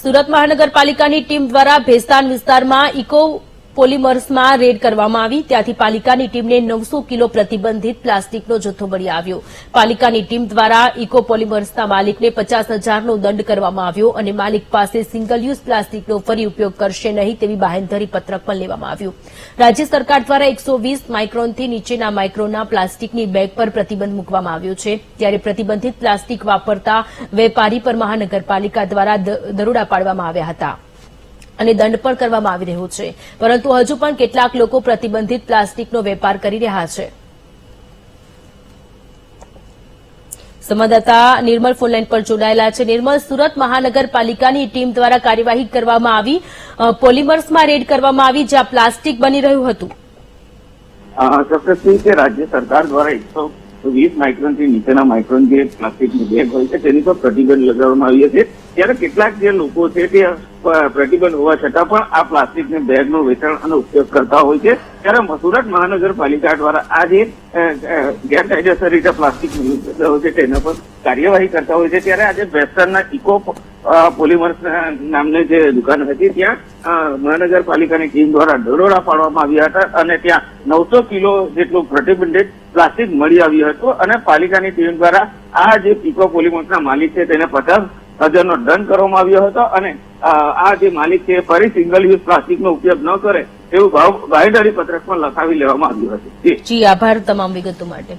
સુરત મહાનગરપાલિકાની ટીમ દ્વારા ભેસ્તાન વિસ્તારમાં ઇકો પોલિમર્સમાં રેડ કરવામાં આવી. ત્યાંથી પાલિકાની ટીમને 900 કિલો પ્રતિબંધિત પ્લાસ્ટિકનો જથ્થો મળી આવ્યો. પાલિકાની ટીમ દ્વારા ઇકો પોલિમર્સના માલિકને 50,000નો દંડ કરવામાં આવ્યો અને માલિક પાસે સિંગલ યુઝ પ્લાસ્ટિકનો ફરી ઉપયોગ કરશે નહીં તેવી બાહેંધરી પત્રક પણ લેવામાં આવ્યું. રાજ્ય સરકાર દ્વારા 120 માઇક્રોનથી નીચેના માઇક્રોનના પ્લાસ્ટિકની બેગ પર પ્રતિબંધ મૂકવામાં આવ્યો છે. ત્યારે પ્રતિબંધિત પ્લાસ્ટિક વાપરતા વેપારી પર મહાનગરપાલિકા દ્વારા દરોડા પાડવામાં આવ્યા હતા અને દંડ પણ કરવામાં આવી રહ્યો છે. પરંતુ હજુ પણ કેટલાક લોકો પ્રતિબંધિત પ્લાસ્ટિકનો વેપાર કરી રહ્યા છે. સંવાદદાતા નિર્મલ ફોનલાઈન પર જોડાયેલા છે. નિર્મલ, સુરત મહાનગરપાલિકાની ટીમ દ્વારા કાર્યવાહી કરવામાં આવી, પોલિમર્સમાં રેડ કરવામાં આવી જ્યાં પ્લાસ્ટિક બની રહ્યું હતું. ચોક્કસથી કે રાજ્ય સરકાર દ્વારા 120 માઇક્રોનથી નીચેના માઇક્રોન જે પ્લાસ્ટિકની બેગ હોય છે તેની પર પ્રતિબંધ લગાવવામાં આવ્યો છે. ત્યારે કેટલાક જે લોકો છે તે પ્રતિબંધ હોવા છતાં પણ આ પ્લાસ્ટિકની બેગનું વેચાણ અને ઉપયોગ કરતા હોય છે. ત્યારે સુરત મહાનગરપાલિકા દ્વારા આ જે ગેરકાયદેસર રીતે પ્લાસ્ટિકનો યુઝ કરતા હોય છે તેના પર કાર્યવાહી કરતા હોય છે. ત્યારે આજે ભેસ્તાનના ઇકો પોલિમર્સ નામની જે દુકાન હતી ત્યાં મહાનગરપાલિકાની ટીમ દ્વારા દરોડા પાડવામાં આવ્યા હતા અને ત્યાં 900 કિલો જેટલું પ્રતિબંધિત પ્લાસ્ટિક મળી આવ્યું હતું અને પાલિકાની ટીમ દ્વારા આ જે ઇકો પોલિમર્સના માલિક છે તેને 50,000નો દંડ કરવામાં આવ્યો હતો અને આ જે માલિક છે ફરી સિંગલ યુઝ પ્લાસ્ટિકનો ઉપયોગ ન કરે એવું બાહેંધરી પત્રક પણ લખાવી લેવામાં આવ્યું હતું. જી, આભાર તમામ વિગતો માટે.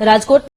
રાજકોટ